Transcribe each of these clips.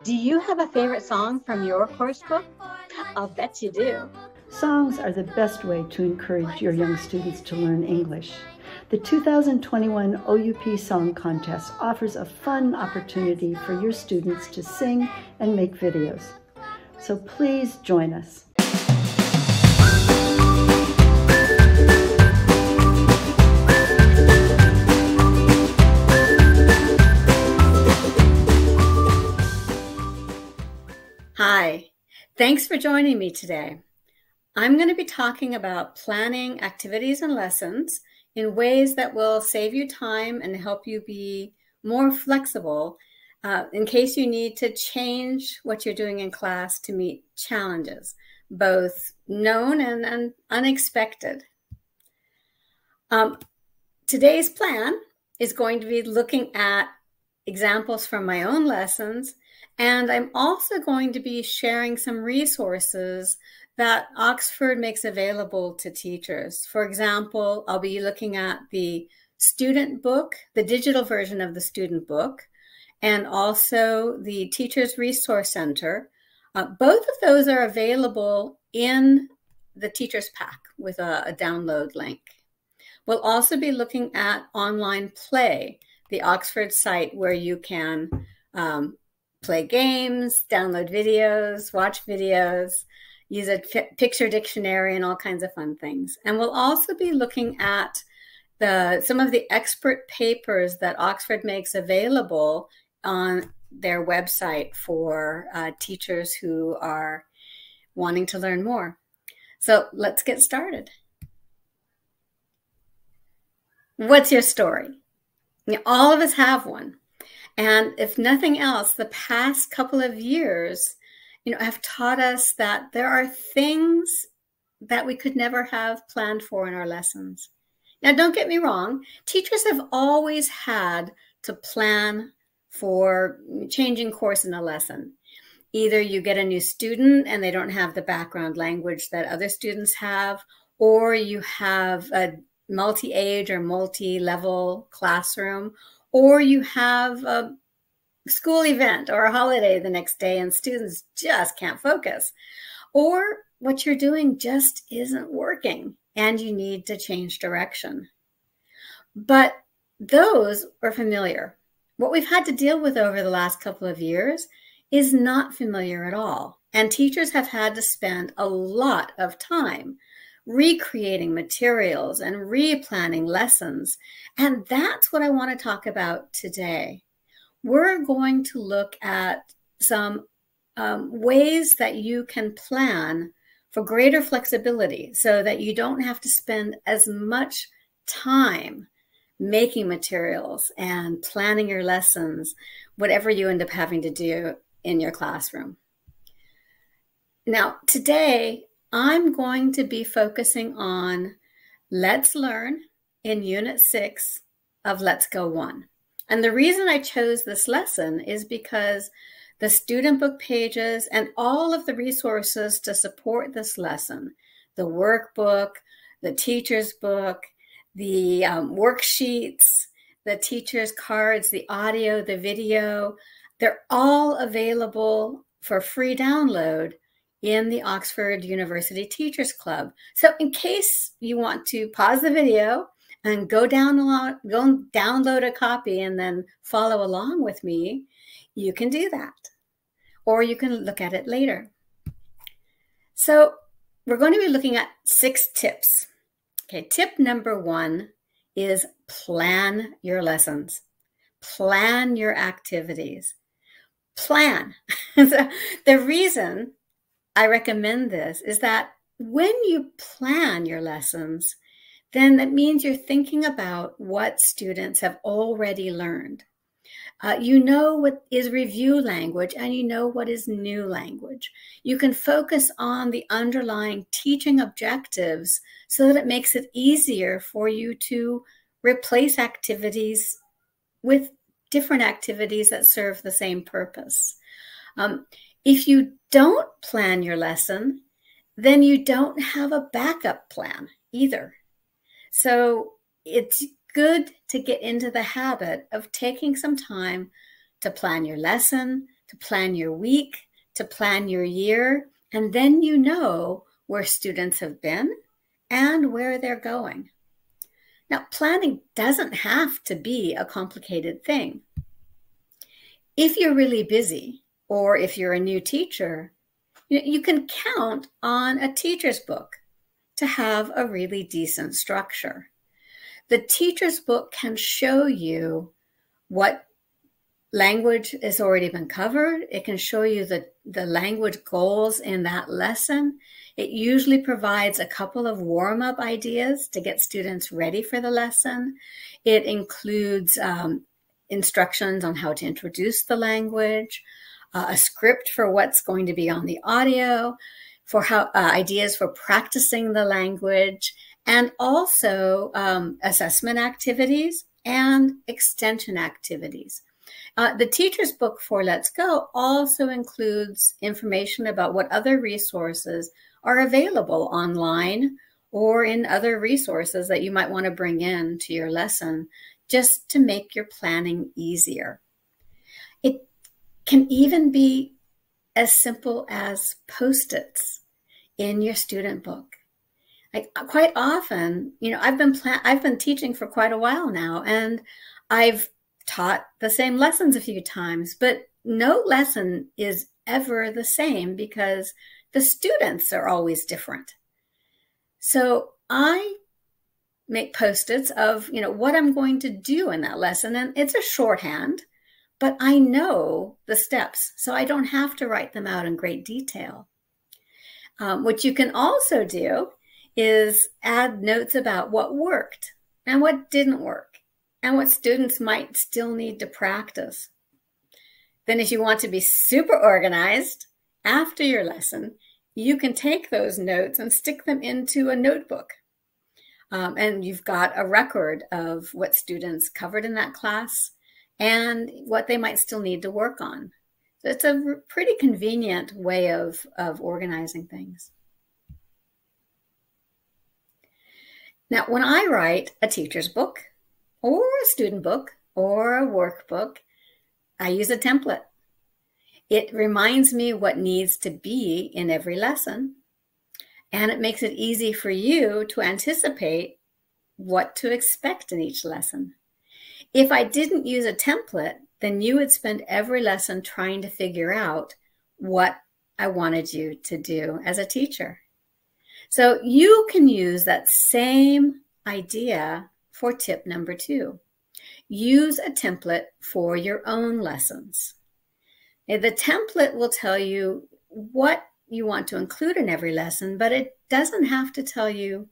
Do you have a favorite song from your course book? I'll bet you do. Songs are the best way to encourage your young students to learn English. The 2021 OUP Song Contest offers a fun opportunity for your students to sing and make videos. So please join us. Hi, thanks for joining me today. I'm going to be talking about planning activities and lessons in ways that will save you time and help you be more flexible in case you need to change what you're doing in class to meet challenges, both known and unexpected. Today's plan is going to be looking at examples from my own lessons, and I'm also going to be sharing some resources that Oxford makes available to teachers. For example, I'll be looking at the student book, the digital version of the student book, and also the Teachers Resource Center. Both of those are available in the Teachers Pack with a download link. We'll also be looking at Online Play, the Oxford site where you can play games, download videos, watch videos, use a picture dictionary, and all kinds of fun things. And we'll also be looking at some of the expert papers that Oxford makes available on their website for teachers who are wanting to learn more. So let's get started. What's your story? All of us have one. And if nothing else, the past couple of years, have taught us that there are things that we could never have planned for in our lessons. Now, don't get me wrong. Teachers have always had to plan for changing course in a lesson. Either you get a new student and they don't have the background language that other students have, or you have a multi-age or multi-level classroom, or you have a school event or a holiday the next day and students just can't focus. Or what you're doing just isn't working and you need to change direction. But those are familiar. What we've had to deal with over the last couple of years is not familiar at all. And teachers have had to spend a lot of time recreating materials and replanning lessons. And that's what I want to talk about today. We're going to look at some ways that you can plan for greater flexibility so that you don't have to spend as much time making materials and planning your lessons, whatever you end up having to do in your classroom. Now, today, I'm going to be focusing on Let's Learn in Unit 6 of Let's Go 1. And the reason I chose this lesson is because the student book pages and all of the resources to support this lesson, the workbook, the teacher's book, the worksheets, the teacher's cards, the audio, the video, they're all available for free download in the Oxford University Teachers Club. So in case you want to pause the video and go download a copy and then follow along with me, you can do that. Or you can look at it later. So we're going to be looking at 6 tips. Okay, tip number 1 is plan your lessons. Plan your activities. Plan. So the reason I recommend this is that when you plan your lessons, then that means you're thinking about what students have already learned. You know what is review language and you know what is new language. You can focus on the underlying teaching objectives so that it makes it easier for you to replace activities with different activities that serve the same purpose. If you don't plan your lesson, then you don't have a backup plan either. So it's good to get into the habit of taking some time to plan your lesson, to to plan your week, to plan your year, and then you know where students have been and where they're going. Now, planning doesn't have to be a complicated thing. If you're really busy, or if you're a new teacher, you can count on a teacher's book to have a really decent structure. The teacher's book can show you what language has already been covered. It can show you the language goals in that lesson. It usually provides a couple of warm-up ideas to get students ready for the lesson. It includes instructions on how to introduce the language, a script for what's going to be on the audio, for how ideas for practicing the language, and also assessment activities and extension activities. The teacher's book for Let's Go also includes information about what other resources are available online or in other resources that you might want to bring in to your lesson just to make your planning easier. It can even be as simple as Post-its in your student book. Like, quite often, I've been teaching for quite a while now, and I've taught the same lessons a few times, but no lesson is ever the same because the students are always different. So I make Post-its of, what I'm going to do in that lesson, and it's a shorthand, but I know the steps, so I don't have to write them out in great detail. What you can also do is add notes about what worked and what didn't work and what students might still need to practice. Then if you want to be super organized after your lesson, you can take those notes and stick them into a notebook. And you've got a record of what students covered in that class and what they might still need to work on. So it's a pretty convenient way of organizing things. Now, when I write a teacher's book or a student book or a workbook, I use a template. It reminds me what needs to be in every lesson, and it makes it easy for you to anticipate what to expect in each lesson. If I didn't use a template, then you would spend every lesson trying to figure out what I wanted you to do as a teacher. So you can use that same idea for tip number 2. Use a template for your own lessons. The template will tell you what you want to include in every lesson, but it doesn't have to tell you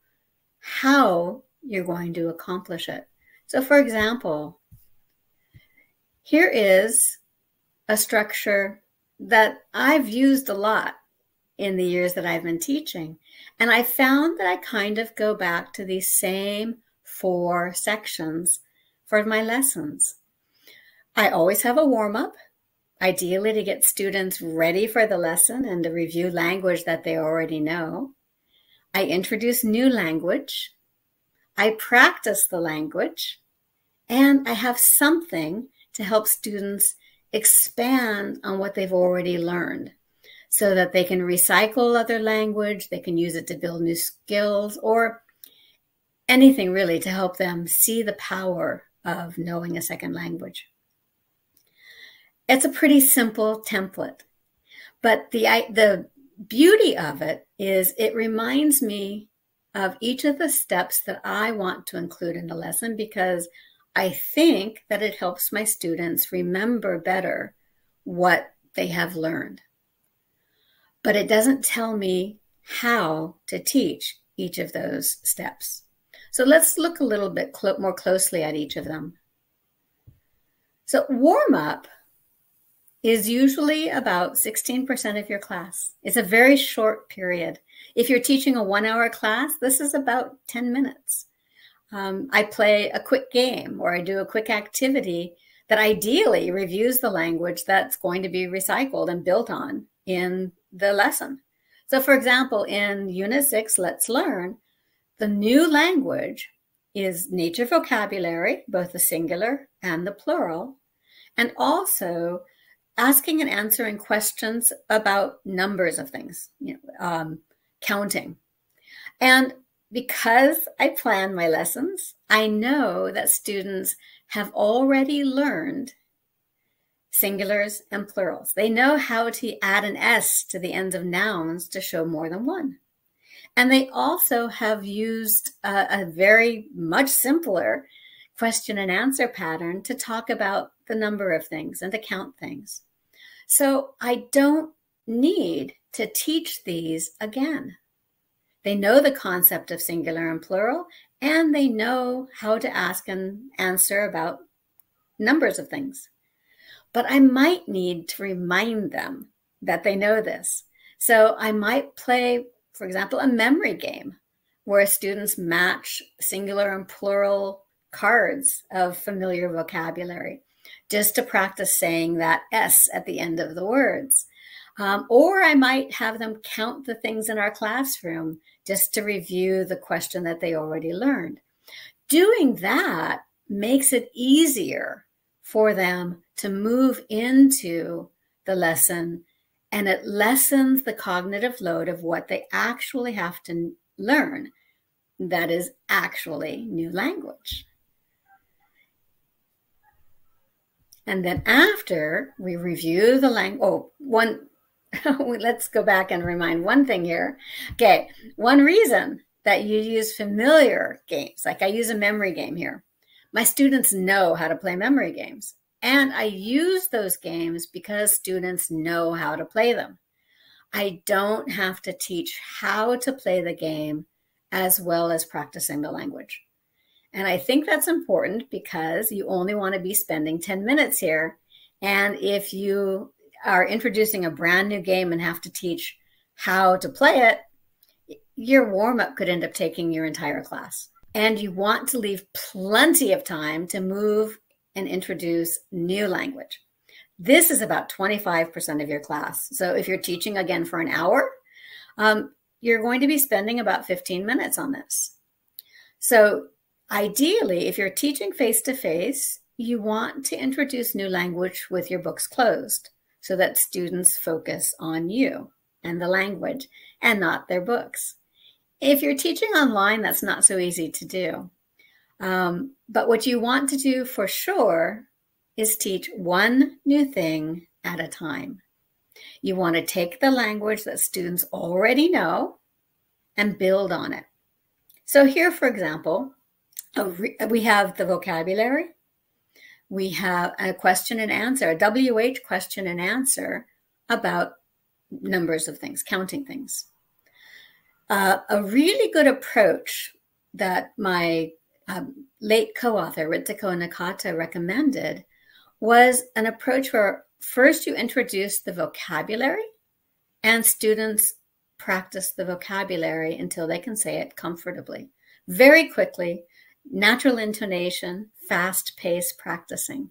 how you're going to accomplish it. So for example, here is a structure that I've used a lot in the years that I've been teaching. And I found that I kind of go back to these same 4 sections for my lessons. I always have a warm-up, ideally to get students ready for the lesson and to review language that they already know. I introduce new language. I practice the language. And I have something to help students expand on what they've already learned so that they can recycle other language, they can use it to build new skills, or anything really to help them see the power of knowing a second language. It's a pretty simple template, but the beauty of it is it reminds me of each of the steps that I want to include in the lesson because I think that it helps my students remember better what they have learned. But it doesn't tell me how to teach each of those steps. So let's look a little bit more closely at each of them. So warm-up is usually about 16% of your class. It's a very short period. If you're teaching a 1-hour class, this is about 10 minutes. I play a quick game or I do a quick activity that ideally reviews the language that's going to be recycled and built on in the lesson. So for example, in Unit 6, Let's Learn, the new language is nature vocabulary, both the singular and the plural, and also asking and answering questions about numbers of things, counting. And because I plan my lessons, I know that students have already learned singulars and plurals. They know how to add an S to the ends of nouns to show more than one. And they also have used a very much simpler question and answer pattern to talk about the number of things and to count things. So I don't need to teach these again. They know the concept of singular and plural, and they know how to ask and answer about numbers of things. But I might need to remind them that they know this. So I might play, for example, a memory game where students match singular and plural cards of familiar vocabulary just to practice saying that S at the end of the words. Or I might have them count the things in our classroom just to review the question that they already learned. Doing that makes it easier for them to move into the lesson, and it lessens the cognitive load of what they actually have to learn. That is actually new language. And then after we review the language, let's go back and remind one thing here. Okay, one reason that you use familiar games, like I use a memory game here. My students know how to play memory games, and I use those games because students know how to play them. I don't have to teach how to play the game as well as practicing the language. And I think that's important because you only want to be spending 10 minutes here. And if you are introducing a brand new game and have to teach how to play it, your warm-up could end up taking your entire class. And you want to leave plenty of time to move and introduce new language. This is about 25% of your class. So if you're teaching again for an hour, you're going to be spending about 15 minutes on this. So ideally, if you're teaching face-to-face, you want to introduce new language with your books closed so that students focus on you and the language and not their books. If you're teaching online, that's not so easy to do. But what you want to do for sure is teach one new thing at a time. You want to take the language that students already know and build on it. So here, for example, we have the vocabulary. We have a question and answer, a WH question and answer about numbers of things, counting things. A really good approach that my late co-author, Ritsuko Nakata, recommended was an approach where first you introduce the vocabulary and students practice the vocabulary until they can say it comfortably. Very quickly, natural intonation, fast-paced practicing.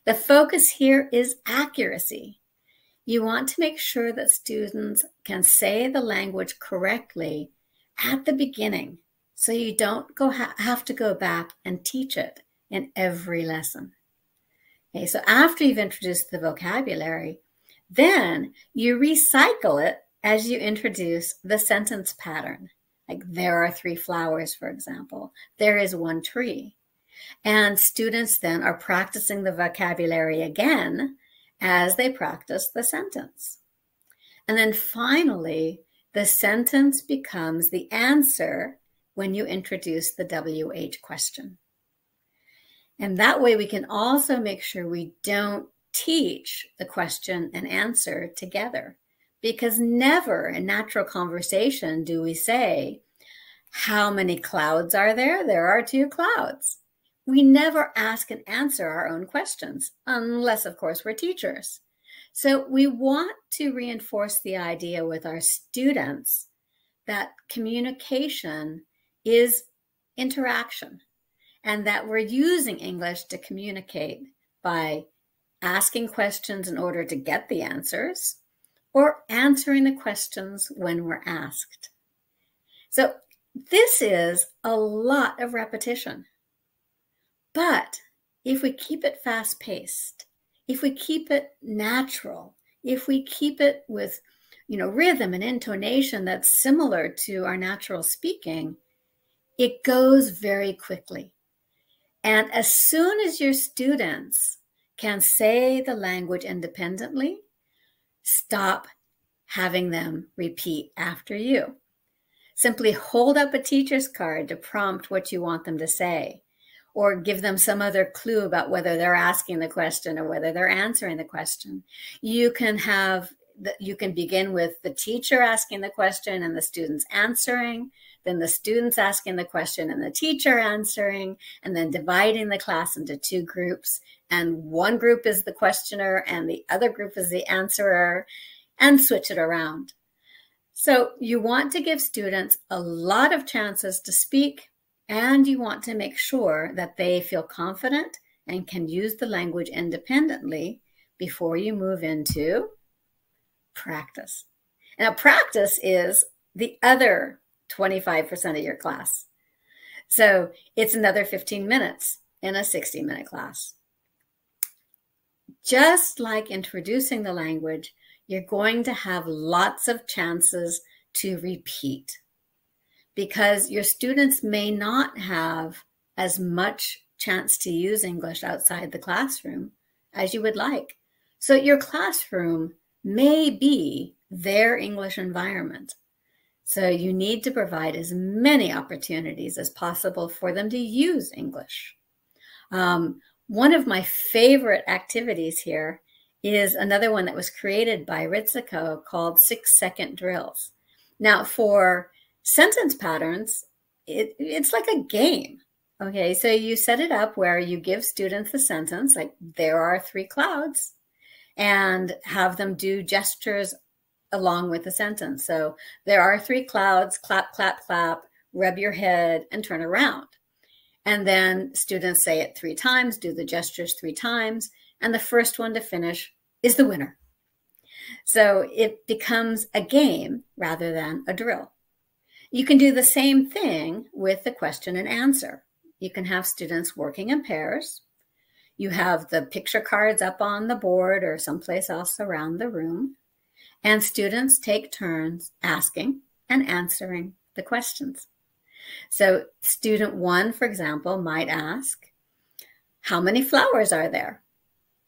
The focus here is accuracy. You want to make sure that students can say the language correctly at the beginning so you don't have to go back and teach it in every lesson. Okay, so after you've introduced the vocabulary, then you recycle it as you introduce the sentence pattern. Like there are 3 flowers, for example. There is 1 tree. And students then are practicing the vocabulary again as they practice the sentence. And then finally, the sentence becomes the answer when you introduce the WH question. And that way we can also make sure we don't teach the question and answer together, because never in natural conversation do we say, how many clouds are there? There are 2 clouds. We never ask and answer our own questions, unless, of course, we're teachers. So we want to reinforce the idea with our students that communication is interaction and that we're using English to communicate by asking questions in order to get the answers or answering the questions when we're asked. So this is a lot of repetition. But if we keep it fast-paced, if we keep it natural, if we keep it with, rhythm and intonation that's similar to our natural speaking, it goes very quickly. And as soon as your students can say the language independently, stop having them repeat after you. Simply hold up a teacher's card to prompt what you want them to say, or give them some other clue about whether they're asking the question or whether they're answering the question. You can begin with the teacher asking the question and the students answering, then the students asking the question and the teacher answering, and then dividing the class into two groups. And one group is the questioner and the other group is the answerer, and switch it around. So you want to give students a lot of chances to speak, and you want to make sure that they feel confident and can use the language independently before you move into practice. Now, practice is the other 25% of your class. So it's another 15 minutes in a 60-minute class. Just like introducing the language, you're going to have lots of chances to repeat because your students may not have as much chance to use English outside the classroom as you would like. So your classroom may be their English environment. So you need to provide as many opportunities as possible for them to use English. One of my favorite activities here is another one that was created by Ritsuko called 6-second drills. Now, for sentence patterns, it's like a game. Okay, so you set it up where you give students the sentence, like there are 3 clouds, and have them do gestures along with the sentence. So there are 3 clouds, clap, clap, clap, rub your head, and turn around. And then students say it 3 times, do the gestures 3 times, and the first one to finish is the winner. So it becomes a game rather than a drill. You can do the same thing with the question and answer. You can have students working in pairs. You have the picture cards up on the board or someplace else around the room. And students take turns asking and answering the questions. So student 1, for example, might ask, how many flowers are there?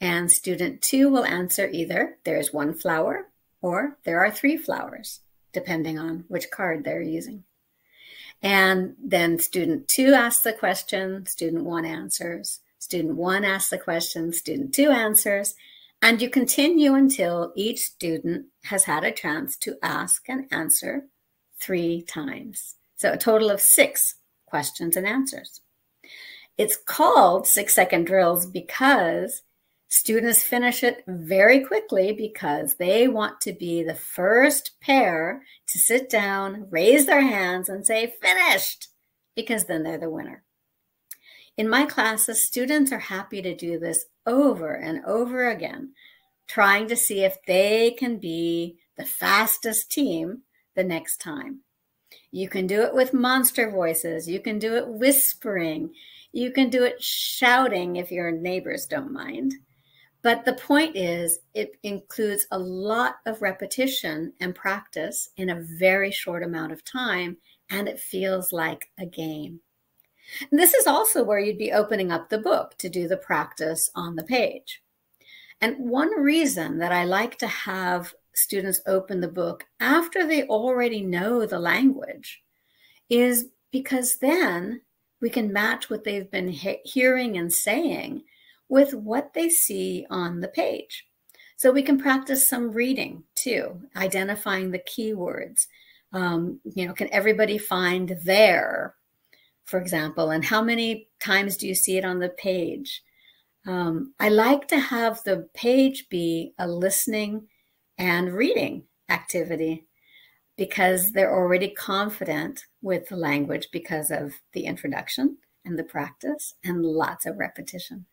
And student 2 will answer either there's 1 flower or there are 3 flowers, depending on which card they're using. And then student 2 asks the question, student 1 answers. Student 1 asks the question, student 2 answers. And you continue until each student has had a chance to ask and answer 3 times. So a total of 6 questions and answers. It's called 6-second drills because students finish it very quickly because they want to be the first pair to sit down, raise their hands, and say, finished, because then they're the winner. In my classes, students are happy to do this over and over again, trying to see if they can be the fastest team the next time. You can do it with monster voices. You can do it whispering. You can do it shouting if your neighbors don't mind. But the point is, it includes a lot of repetition and practice in a very short amount of time, and it feels like a game. And this is also where you'd be opening up the book to do the practice on the page. And one reason that I like to have students open the book after they already know the language is because then we can match what they've been hearing and saying with what they see on the page. So we can practice some reading too, identifying the keywords. Can everybody find there, for example, and how many times do you see it on the page? I like to have the page be a listening and reading activity because they're already confident with the language because of the introduction and the practice and lots of repetition.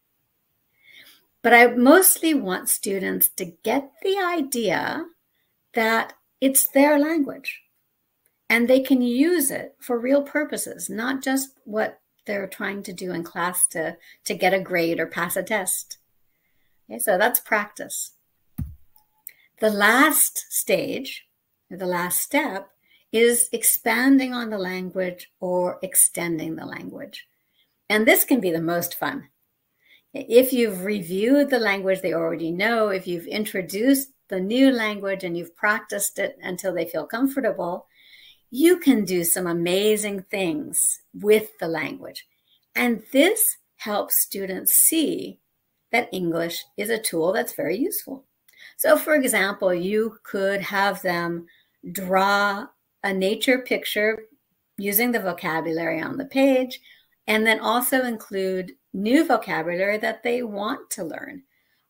But I mostly want students to get the idea that it's their language and they can use it for real purposes, not just what they're trying to do in class to get a grade or pass a test. Okay, so that's practice. The last stage, the last step, is expanding on the language or extending the language. And this can be the most fun. If you've reviewed the language they already know, if you've introduced the new language and you've practiced it until they feel comfortable, you can do some amazing things with the language. And this helps students see that English is a tool that's very useful. So for example, you could have them draw a nature picture using the vocabulary on the page, and then also include new vocabulary that they want to learn.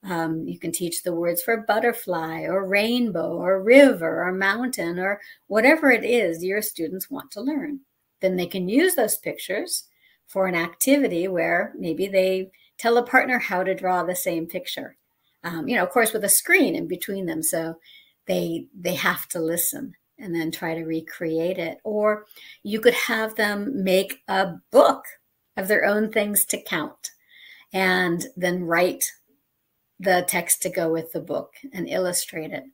You can teach the words for butterfly or rainbow or river or mountain or whatever it is your students want to learn. Then they can use those pictures for an activity where maybe they tell a partner how to draw the same picture. Of course, with a screen in between them, so they have to listen and then try to recreate it. Or you could have them make a book of their own things to count and then write the text to go with the book and illustrate it.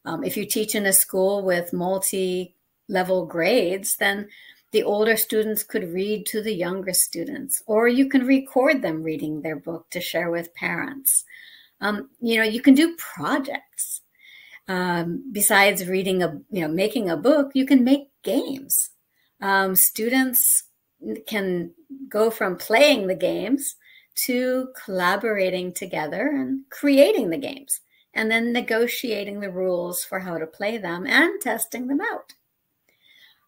If you teach in a school with multi-level grades, then the older students could read to the younger students, or you can record them reading their book to share with parents. You can do projects. Besides reading making a book, you can make games. Students can go from playing the games to collaborating together and creating the games, and then negotiating the rules for how to play them and testing them out.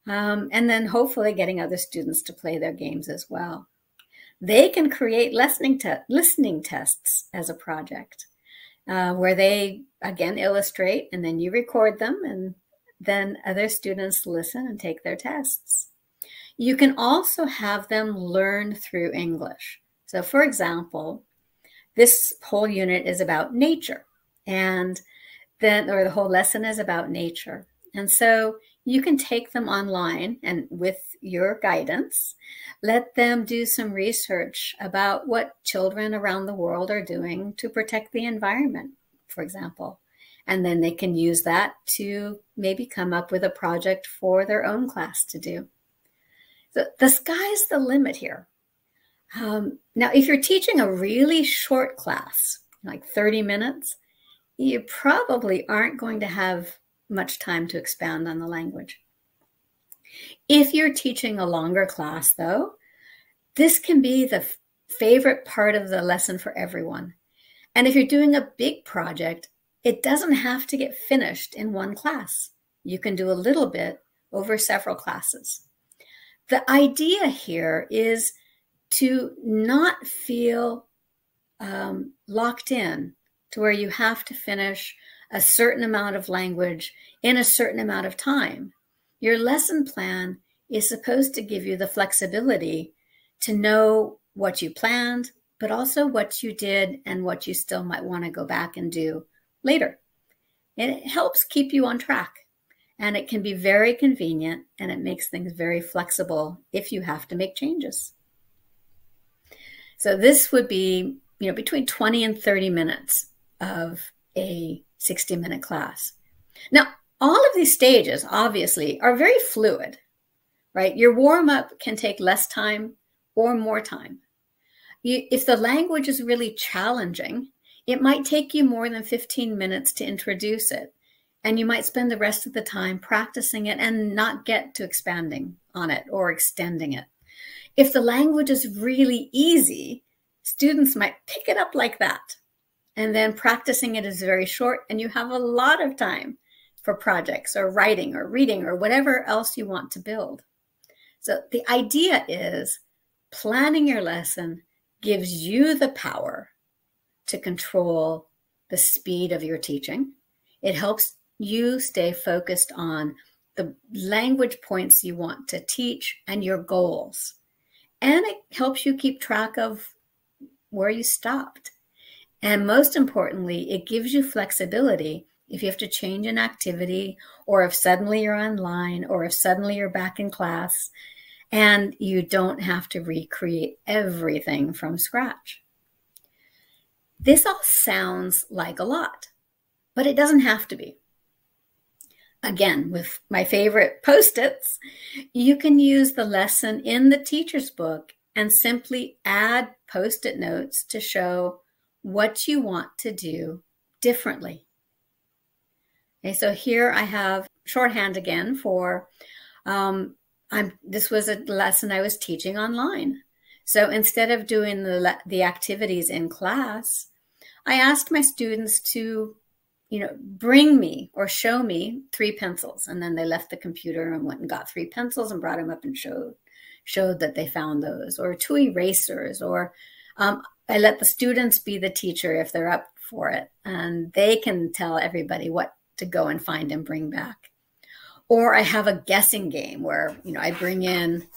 And then hopefully getting other students to play their games as well. They can create listening tests as a project where they, again, illustrate, and then you record them, and then other students listen and take their tests. You can also have them learn through English. So for example, this whole unit is about nature, or the whole lesson is about nature. And so you can take them online and with your guidance, let them do some research about what children around the world are doing to protect the environment, for example. And then they can use that to maybe come up with a project for their own class to do. So the sky's the limit here. Now, if you're teaching a really short class, like 30 minutes, you probably aren't going to have much time to expand on the language. If you're teaching a longer class, though, this can be the favorite part of the lesson for everyone. And if you're doing a big project, it doesn't have to get finished in one class. You can do a little bit over several classes. The idea here is to not feel locked in to where you have to finish a certain amount of language in a certain amount of time. Your lesson plan is supposed to give you the flexibility to know what you planned, but also what you did and what you still might want to go back and do later. And it helps keep you on track. And it can be very convenient, and it makes things very flexible if you have to make changes. So this would be, between 20 and 30 minutes of a 60-minute class. Now, all of these stages, obviously, are very fluid, right? Your warm-up can take less time or more time. If the language is really challenging, it might take you more than 15 minutes to introduce it. And you might spend the rest of the time practicing it and not get to expanding on it or extending it. If the language is really easy, students might pick it up like that. And then practicing it is very short, and you have a lot of time for projects or writing or reading or whatever else you want to build. So the idea is planning your lesson gives you the power to control the speed of your teaching. It helps you stay focused on the language points you want to teach and your goals. And it helps you keep track of where you stopped. And most importantly, it gives you flexibility if you have to change an activity, or if suddenly you're online, or if suddenly you're back in class, and you don't have to recreate everything from scratch. This all sounds like a lot, but it doesn't have to be. Again, with my favorite Post-its, you can use the lesson in the teacher's book and simply add Post-it notes to show what you want to do differently. Okay, so here I have shorthand again for, this was a lesson I was teaching online. So instead of doing the activities in class, I asked my students to bring me or show me 3 pencils. And then they left the computer and went and got 3 pencils and brought them up and showed that they found those, or 2 erasers, or I let the students be the teacher if they're up for it, and they can tell everybody what to go and find and bring back. Or I have a guessing game where, I bring in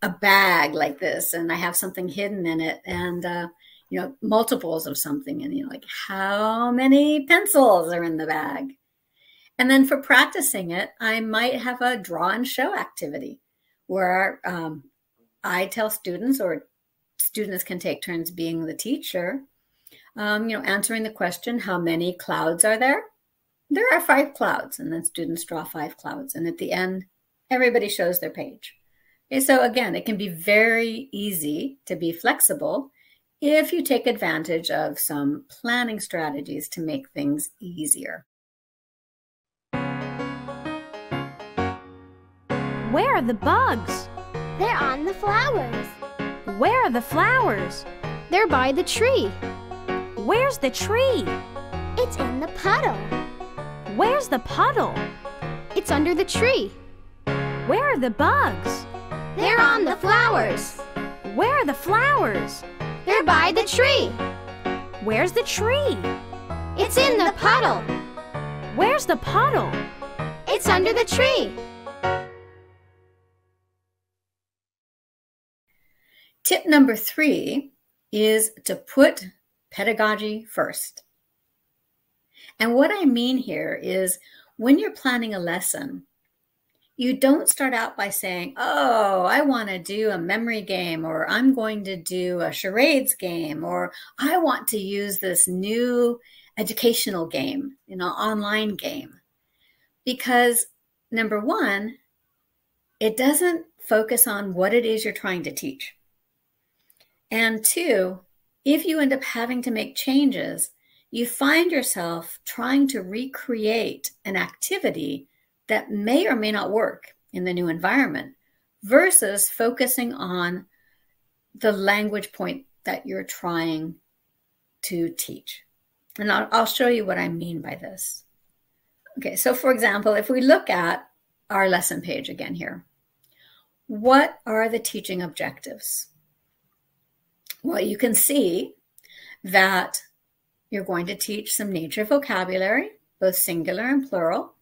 a bag like this and I have something hidden in it, and multiples of something, and like, how many pencils are in the bag? And then for practicing it, I might have a draw and show activity where I tell students, or students can take turns being the teacher, answering the question, how many clouds are there? There are 5 clouds, and then students draw 5 clouds. And at the end, everybody shows their page. Okay, so again, it can be very easy to be flexible if you take advantage of some planning strategies to make things easier. Where are the bugs? They're on the flowers. Where are the flowers? They're by the tree. Where's the tree? It's in the puddle. Where's the puddle? It's under the tree. Where are the bugs? They're on the flowers. Where are the flowers? They're by the tree. Where's the tree? It's in the puddle. Where's the puddle? It's under the tree. Tip number 3 is to put pedagogy first. And what I mean here is when you're planning a lesson, you don't start out by saying, oh, I want to do a memory game, or I'm going to do a charades game, or I want to use this new educational game, online game. Because number 1, it doesn't focus on what it is you're trying to teach. And 2, if you end up having to make changes, you find yourself trying to recreate an activity that may or may not work in the new environment versus focusing on the language point that you're trying to teach. And I'll show you what I mean by this. Okay, so for example, if we look at our lesson page again here, what are the teaching objectives? Well, you can see that you're going to teach some nature vocabulary, both singular and plural.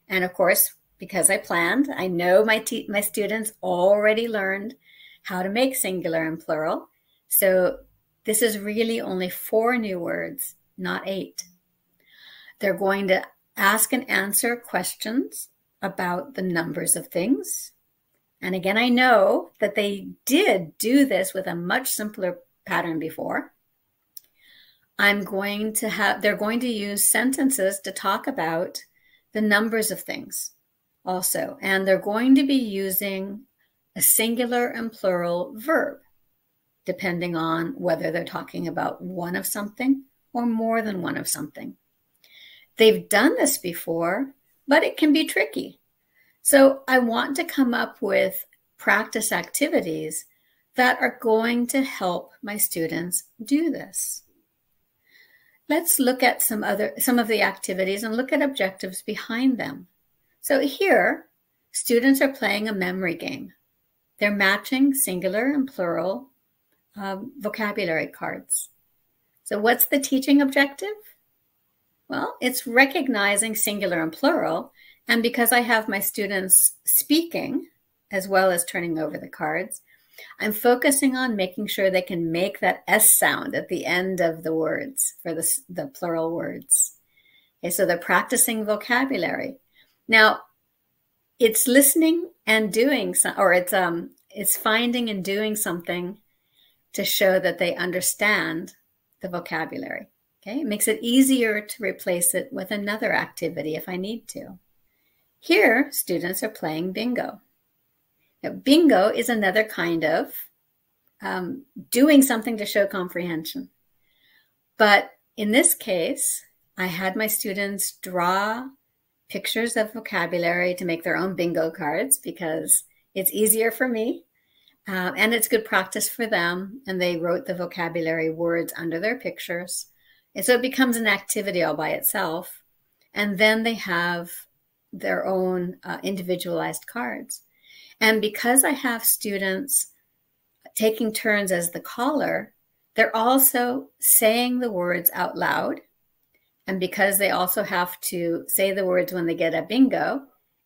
And of course, because I planned, I know my students already learned how to make singular and plural. So this is really only 4 new words, not 8. They're going to ask and answer questions about the numbers of things. And again, I know that they did do this with a much simpler pattern before. They're going to use sentences to talk about the numbers of things also. And they're going to be using a singular and plural verb, depending on whether they're talking about one of something or more than one of something. They've done this before, but it can be tricky. So I want to come up with practice activities that are going to help my students do this. Let's look at some of the activities and look at objectives behind them. So here, students are playing a memory game. They're matching singular and plural vocabulary cards. So what's the teaching objective? Well, it's recognizing singular and plural. And because I have my students speaking as well as turning over the cards, I'm focusing on making sure they can make that S sound at the end of the words for the plural words. Okay, so they're practicing vocabulary. Now, it's listening and doing, or it's finding and doing something to show that they understand the vocabulary. Okay, it makes it easier to replace it with another activity if I need to. Here, students are playing bingo. Now, bingo is another kind of doing something to show comprehension. But in this case, I had my students draw pictures of vocabulary to make their own bingo cards because it's easier for me and it's good practice for them. And they wrote the vocabulary words under their pictures. And so it becomes an activity all by itself. And then they have their own individualized cards. And because I have students taking turns as the caller, they're also saying the words out loud. And because they also have to say the words when they get a bingo,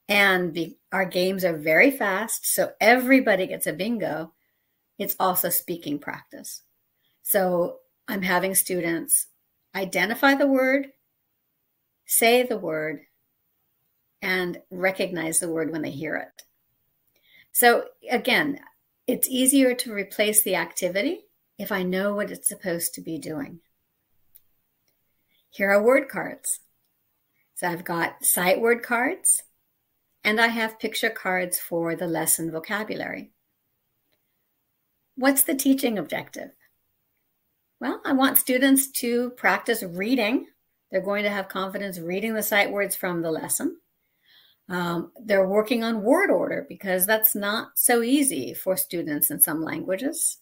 and our games are very fast, so everybody gets a bingo, it's also speaking practice. So I'm having students identify the word, say the word, and recognize the word when they hear it. So again, it's easier to replace the activity if I know what it's supposed to be doing. Here are word cards. So I've got sight word cards, and I have picture cards for the lesson vocabulary. What's the teaching objective? Well, I want students to practice reading. They're going to have confidence reading the sight words from the lesson. They're working on word order because that's not so easy for students in some languages.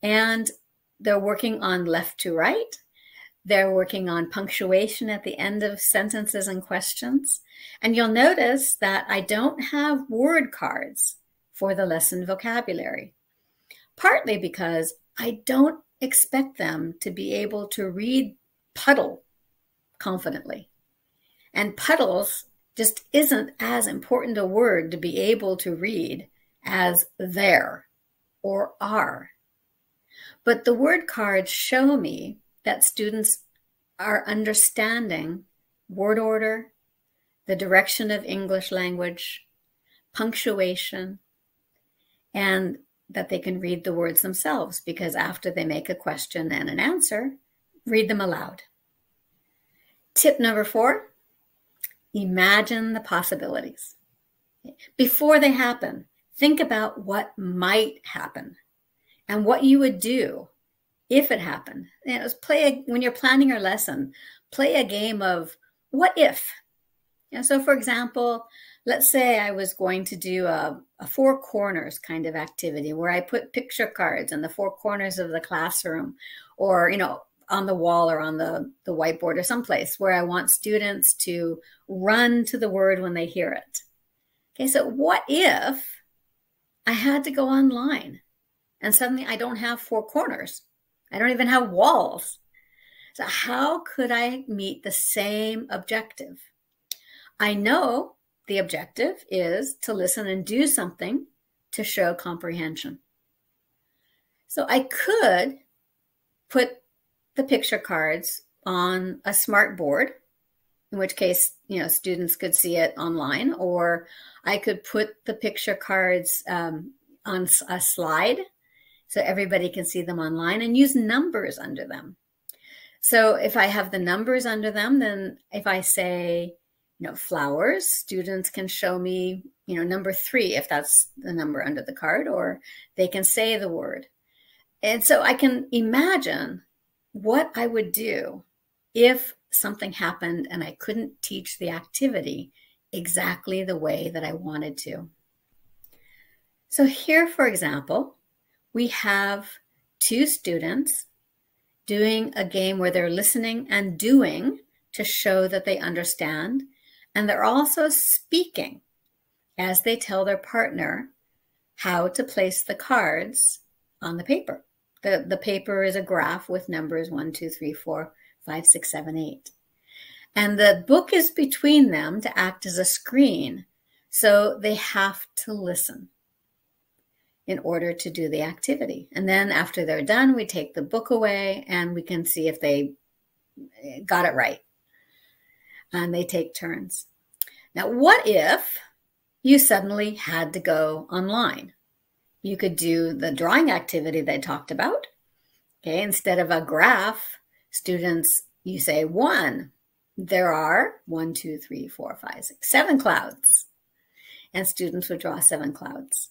And they're working on left to right. They're working on punctuation at the end of sentences and questions. And you'll notice that I don't have word cards for the lesson vocabulary, partly because I don't expect them to be able to read puddle confidently. And puddles just isn't as important a word to be able to read as there or are. But the word cards show me that students are understanding word order, the direction of English language, punctuation, and that they can read the words themselves because after they make a question and an answer, read them aloud. Tip number 4, imagine the possibilities. Before they happen, think about what might happen and what you would do if it happened. When you're planning your lesson, play a game of what if. So for example, let's say I was going to do a 4 corners kind of activity where I put picture cards in the 4 corners of the classroom or, on the wall or on the whiteboard or someplace where I want students to run to the word when they hear it. Okay, so what if I had to go online and suddenly I don't have 4 corners? I don't even have walls. So how could I meet the same objective? I know the objective is to listen and do something to show comprehension. So I could put the picture cards on a smart board, in which case, students could see it online, or I could put the picture cards on a slide so everybody can see them online and use numbers under them. So if I have the numbers under them, then if I say, flowers, students can show me, number 3, if that's the number under the card, or they can say the word. And so I can imagine what I would do if something happened and I couldn't teach the activity exactly the way that I wanted to. So here, for example, we have 2 students doing a game where they're listening and doing to show that they understand. And they're also speaking as they tell their partner how to place the cards on the paper. The paper is a graph with numbers 1, 2, 3, 4, 5, 6, 7, 8. And the book is between them to act as a screen. So they have to listen in order to do the activity. And then after they're done, we take the book away and we can see if they got it right. And they take turns. Now, what if you suddenly had to go online? You could do the drawing activity they talked about, Okay, instead of a graph, students, you say 1. There are 1, 2, 3, 4, 5, 6, 7 clouds. And students would draw 7 clouds.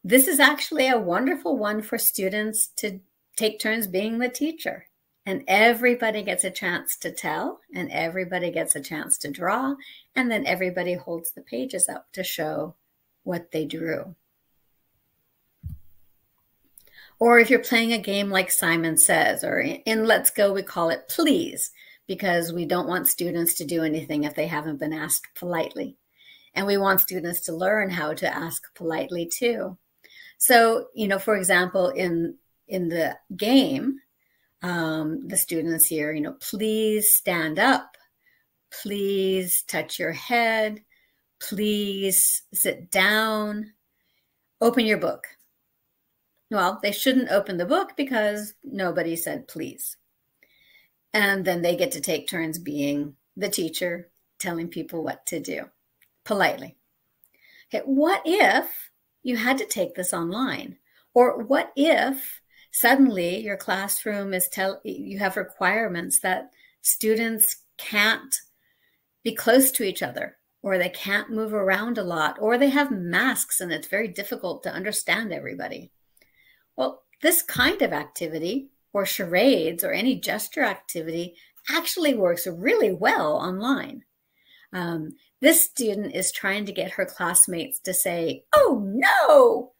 This is actually a wonderful one for students to take turns being the teacher. And everybody gets a chance to tell, and everybody gets a chance to draw, and then everybody holds the pages up to show what they drew. Or if you're playing a game like Simon Says, or in Let's Go, we call it Please, because we don't want students to do anything if they haven't been asked politely. And we want students to learn how to ask politely too. So, for example, in the game, the students here, please stand up, please touch your head, please sit down, open your book. Well, they shouldn't open the book because nobody said please. And then they get to take turns being the teacher, telling people what to do politely. Okay, what if you had to take this online? Or what if suddenly your classroom you have requirements that students can't be close to each other, or they can't move around a lot, or they have masks and it's very difficult to understand everybody? Well, this kind of activity, or charades, or any gesture activity, actually works really well online. This student is trying to get her classmates to say, "Oh no,"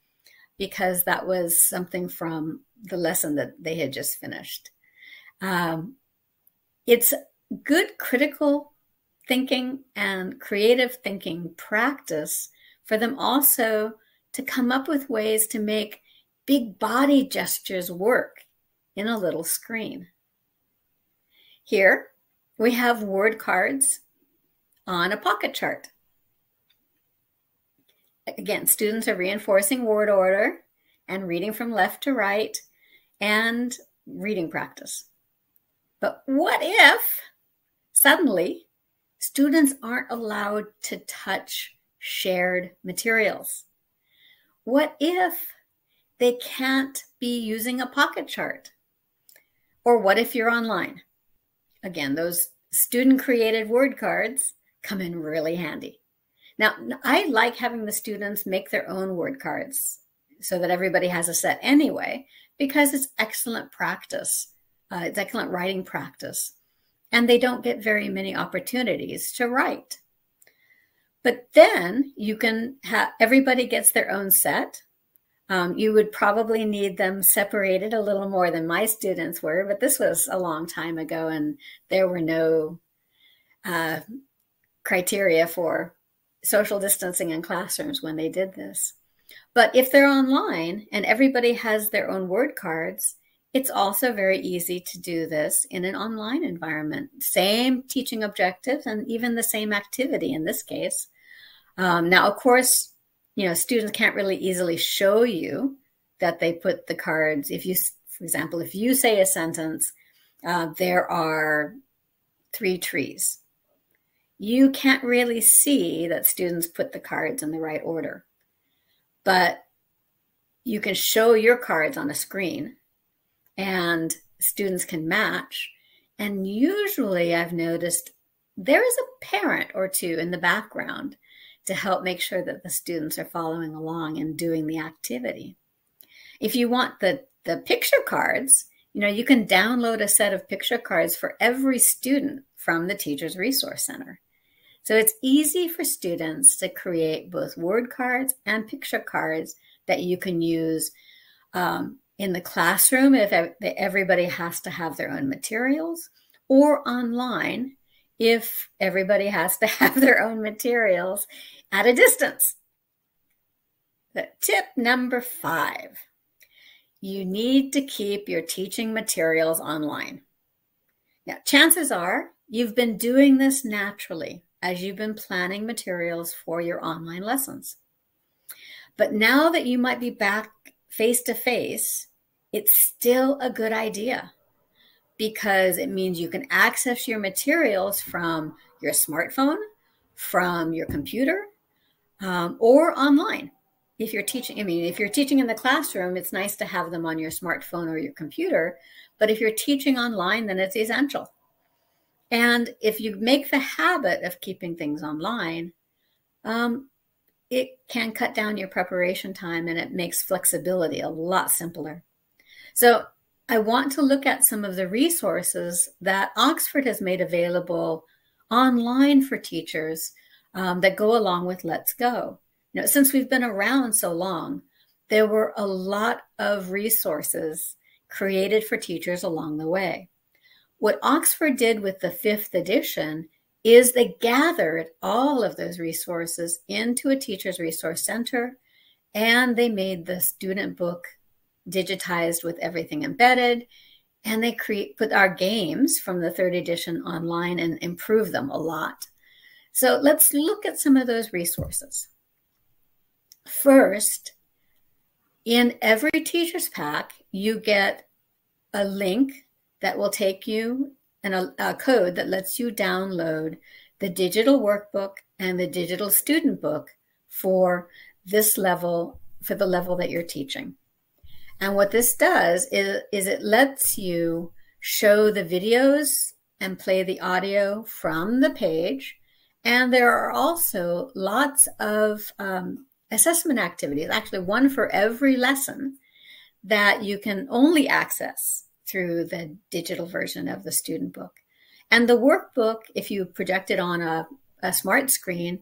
because that was something from the lesson that they had just finished. It's good critical thinking and creative thinking practice for them also to come up with ways to make big body gestures work in a little screen. Here we have word cards on a pocket chart. Again, students are reinforcing word order and reading from left to right and reading practice. But what if suddenly students aren't allowed to touch shared materials? What if they can't be using a pocket chart? Or what if you're online? Again, those student-created word cards come in really handy. Now, I like having the students make their own word cards so that everybody has a set anyway, because it's excellent practice. It's excellent writing practice. And they don't get very many opportunities to write. But then you can have, everybody gets their own set. You would probably need them separated a little more than my students were, but this was a long time ago and there were no criteria for social distancing in classrooms when they did this. But if they're online and everybody has their own word cards, it's also very easy to do this in an online environment. Same teaching objectives and even the same activity in this case. Now, of course, students can't really easily show you that they put the cards. If you, for example, if you say a sentence, there are 3 trees, you can't really see that students put the cards in the right order. But you can show your cards on a screen and students can match. And usually I've noticed there is a parent or two in the background to help make sure that the students are following along and doing the activity. If you want the picture cards, you can download a set of picture cards for every student from the Teachers Resource Center. So it's easy for students to create both word cards and picture cards that you can use in the classroom if everybody has to have their own materials, or online if everybody has to have their own materials at a distance. Tip number 5, you need to keep your teaching materials online. Now, chances are you've been doing this naturally as you've been planning materials for your online lessons. But now that you might be back face-to-face, it's still a good idea because it means you can access your materials from your smartphone, from your computer, or online. if you're teaching, if you're teaching in the classroom, it's nice to have them on your smartphone or your computer. But if you're teaching online, then it's essential. And if you make the habit of keeping things online, it can cut down your preparation time, and it makes flexibility a lot simpler. So I want to look at some of the resources that Oxford has made available online for teachers that go along with Let's Go. Since we've been around so long, there were a lot of resources created for teachers along the way. What Oxford did with the 5th edition is they gathered all of those resources into a Teachers Resource Center, and they made the student book digitized with everything embedded, and they put our games from the 3rd edition online and improved them a lot. So let's look at some of those resources. First, in every teacher's pack, you get a link that will take you and a code that lets you download the digital workbook and the digital student book for this level, for the level that you're teaching. And what this does is it lets you show the videos and play the audio from the page. And there are also lots of assessment activities, actually one for every lesson, that you can only access through the digital version of the student book. And the workbook, if you project it on a smart screen,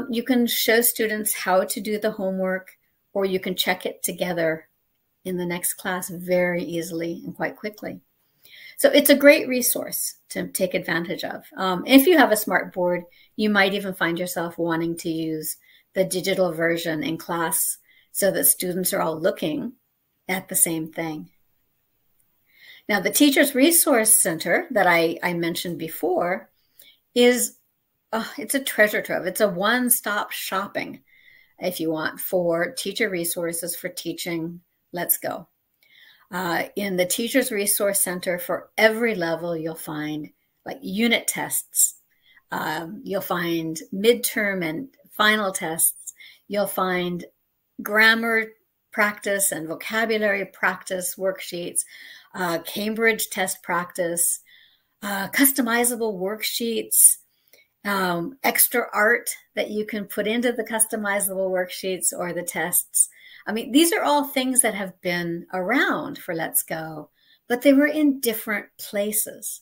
you can show students how to do the homework, or you can check it together in the next class very easily and quite quickly. So it's a great resource to take advantage of. If you have a smart board, you might even find yourself wanting to use the digital version in class so that students are all looking at the same thing. Now, the Teachers Resource Center that I mentioned before is, it's a treasure trove. It's a one-stop shopping, if you want, for teacher resources for teaching Let's Go. In the Teachers Resource Center, for every level, you'll find like unit tests. You'll find midterm and final tests. You'll find grammar practice and vocabulary practice worksheets, Cambridge test practice, customizable worksheets, extra art that you can put into the customizable worksheets or the tests. These are all things that have been around for Let's Go, but they were in different places.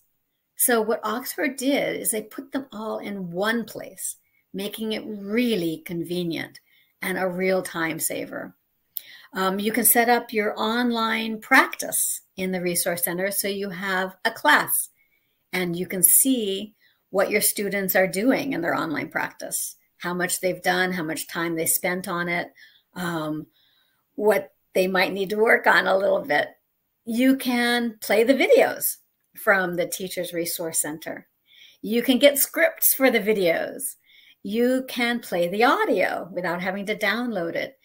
So what Oxford did is they put them all in one place, making it really convenient and a real time saver. You can set up your online practice in the Resource Center so you have a class and you can see what your students are doing in their online practice, how much they've done, how much time they spent on it, what they might need to work on a little bit. You can play the videos from the Teachers Resource Center. You can get scripts for the videos. You can play the audio without having to download it.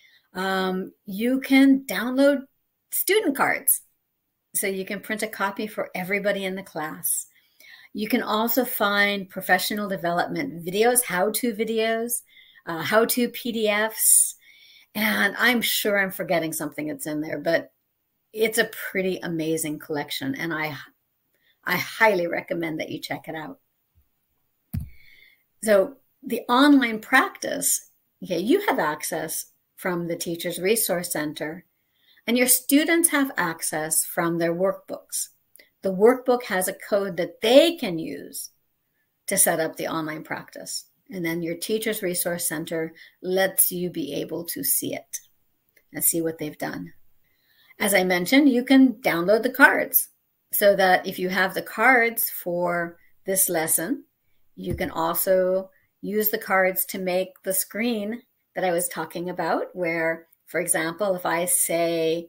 You can download student cards, so you can print a copy for everybody in the class. You can also find professional development videos, how-to videos, how-to PDFs, and I'm sure I'm forgetting something that's in there, but it's a pretty amazing collection, and I highly recommend that you check it out. So the online practice, okay, you have access from the Teachers Resource Center, and your students have access from their workbooks. The workbook has a code that they can use to set up the online practice. And then your Teachers Resource Center lets you be able to see it and see what they've done. As I mentioned, you can download the cards so that if you have the cards for this lesson, you can also use the cards to make the screen that I was talking about, where, for example, if I say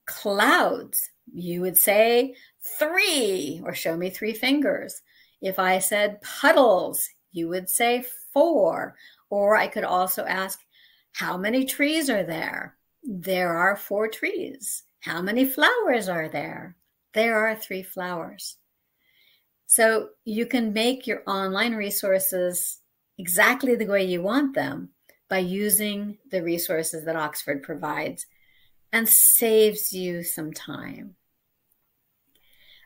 clouds, you would say 3 or show me 3 fingers. If I said puddles, you would say 4. Or I could also ask, how many trees are there? There are 4 trees. How many flowers are there? There are 3 flowers. So you can make your online resources exactly the way you want them, by using the resources that Oxford provides and saves you some time.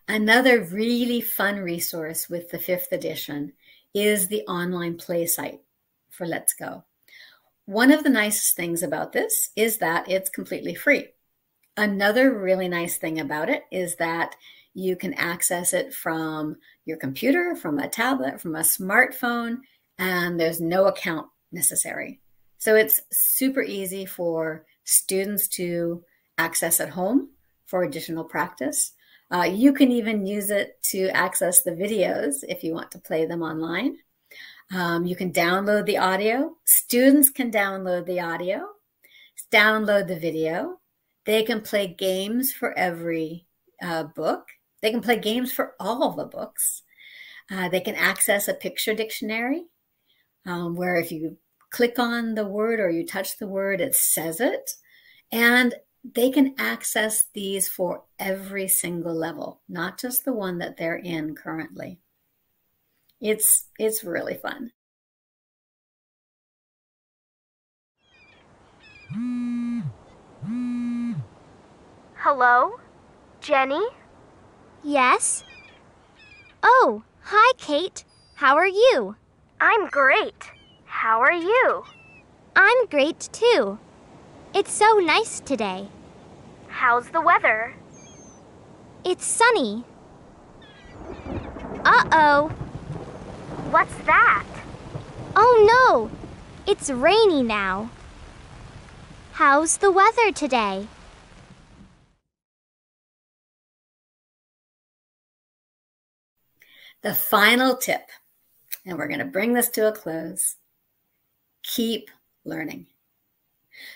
Another really fun resource with the 5th edition is the online play site for Let's Go. One of the nicest things about this is that it's completely free. Another really nice thing about it is that you can access it from your computer, from a tablet, from a smartphone, and there's no account necessary. So it's super easy for students to access at home for additional practice. You can even use it to access the videos if you want to play them online. You can download the audio. Students can download the audio, download the video. They can play games for every book. They can play games for all the books. They can access a picture dictionary where if you click on the word or you touch the word, it says it. And they can access these for every single level, not just the one that they're in currently. It's really fun. Hello? Jenny? Yes? Oh, hi, Kate. How are you? I'm great. How are you? I'm great, too. It's so nice today. How's the weather? It's sunny. Uh-oh. What's that? Oh, no. It's rainy now. How's the weather today? The final tip, and we're going to bring this to a close. Keep learning.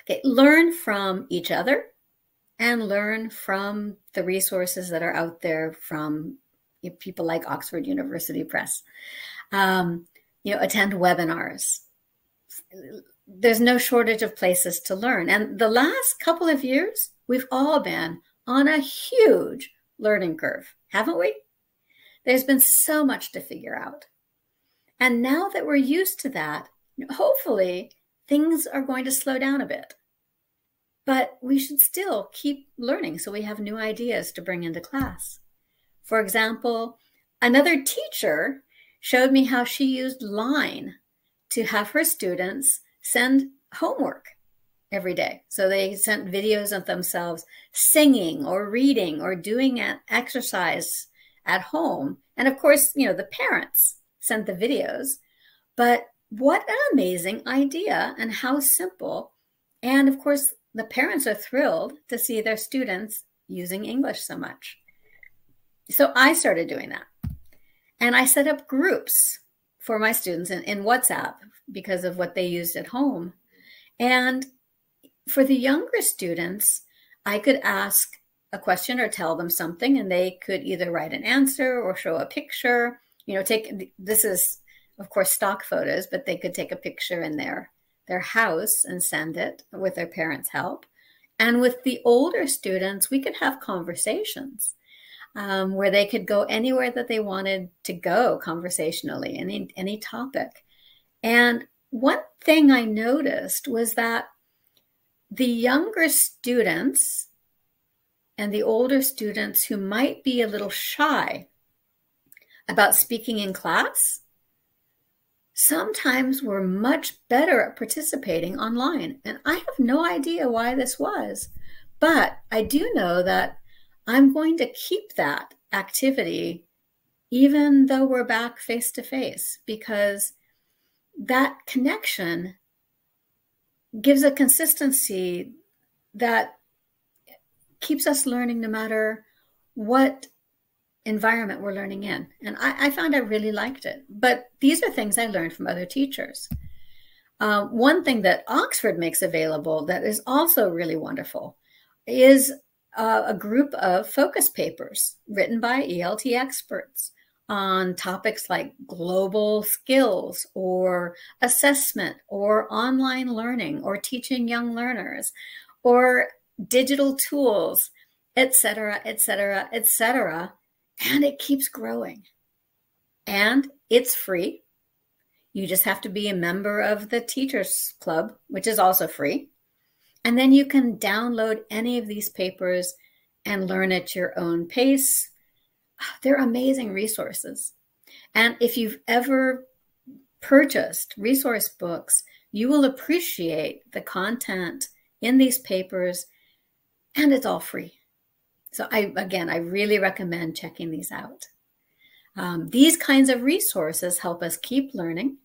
Okay, learn from each other and learn from the resources that are out there from people like Oxford University Press. Attend webinars. There's no shortage of places to learn. And the last couple of years, we've all been on a huge learning curve, haven't we? There's been so much to figure out. And now that we're used to that, hopefully things are going to slow down a bit. But we should still keep learning so we have new ideas to bring into class. For example, another teacher showed me how she used Line to have her students send homework every day. So they sent videos of themselves singing or reading or doing an exercise at home. And of course, the parents sent the videos. But what an amazing idea and how simple. And of course, the parents are thrilled to see their students using English so much. So I started doing that. And I set up groups for my students in WhatsApp because of what they used at home. And for the younger students, I could ask a question or tell them something, and they could either write an answer or show a picture. This is, of course, stock photos, but they could take a picture in their house and send it with their parents' help. And with the older students, we could have conversations where they could go anywhere that they wanted to go conversationally, any topic. And one thing I noticed was that the younger students and the older students who might be a little shy about speaking in class sometimes were much better at participating online. And I have no idea why this was, but I do know that I'm going to keep that activity even though we're back face to face, because that connection gives a consistency that keeps us learning no matter what environment we're learning in. And I found I really liked it. But these are things I learned from other teachers. One thing that Oxford makes available that is also really wonderful is a group of focus papers written by ELT experts on topics like global skills or assessment or online learning or teaching young learners or digital tools, etc., etc., etc. And it keeps growing. And it's free. You just have to be a member of the Teachers Club, which is also free. And then you can download any of these papers and learn at your own pace. They're amazing resources. And if you've ever purchased resource books, you will appreciate the content in these papers, and it's all free. So I really recommend checking these out. These kinds of resources help us keep learning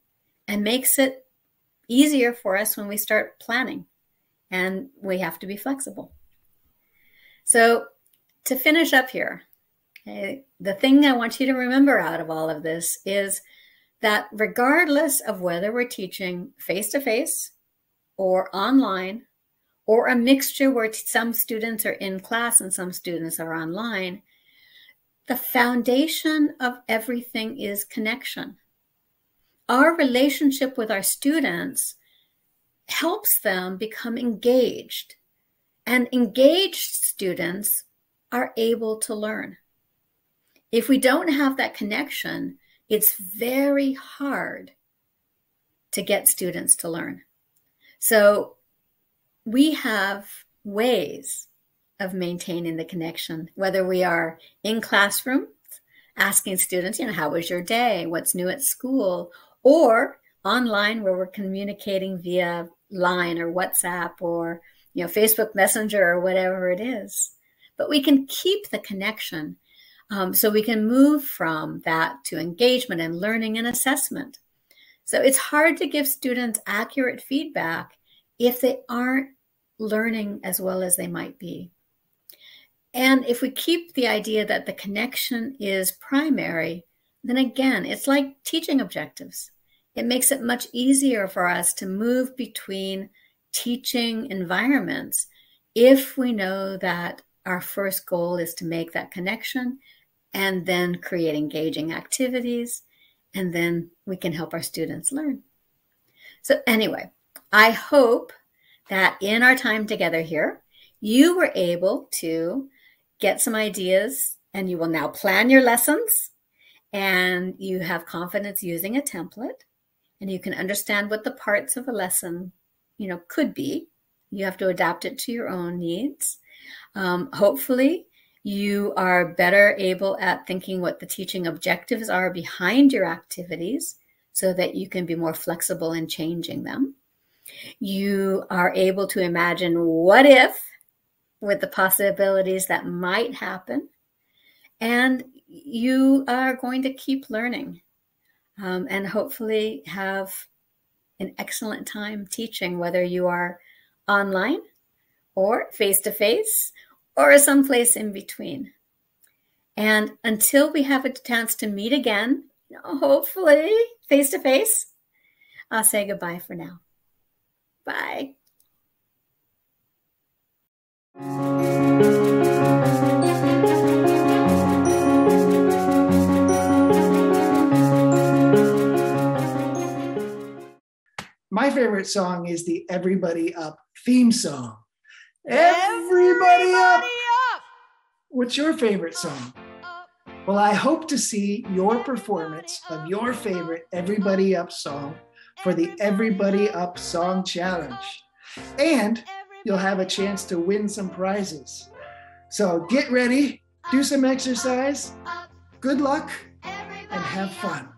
and makes it easier for us when we start planning, and we have to be flexible. So to finish up here, okay, the thing I want you to remember out of all of this is that regardless of whether we're teaching face-to-face or online, or a mixture where some students are in class and some students are online, the foundation of everything is connection. Our relationship with our students helps them become engaged, and engaged students are able to learn. If we don't have that connection, it's very hard to get students to learn. So we have ways of maintaining the connection, whether we are in classroom, asking students, how was your day? What's new at school? Or online, where we're communicating via Line or WhatsApp or Facebook Messenger or whatever it is. But we can keep the connection, so we can move from that to engagement and learning and assessment. So it's hard to give students accurate feedback if they aren't learning as well as they might be. And if we keep the idea that the connection is primary, then again, it's like teaching objectives. It makes it much easier for us to move between teaching environments if we know that our first goal is to make that connection and then create engaging activities, and then we can help our students learn. So anyway, I hope that in our time together here, you were able to get some ideas, and you will now plan your lessons, and you have confidence using a template, and you can understand what the parts of a lesson, could be. You have to adapt it to your own needs. Hopefully, you are better able at thinking what the teaching objectives are behind your activities so that you can be more flexible in changing them. You are able to imagine what if, with the possibilities that might happen, and you are going to keep learning and hopefully have an excellent time teaching, whether you are online or face-to-face or someplace in between. And until we have a chance to meet again, hopefully face-to-face, I'll say goodbye for now. Bye. My favorite song is the Everybody Up theme song. Everybody up! What's your favorite song? Well, I hope to see your performance of your favorite Everybody Up song for the Everybody Up Song Challenge. And you'll have a chance to win some prizes. So get ready, do some exercise, good luck, and have fun.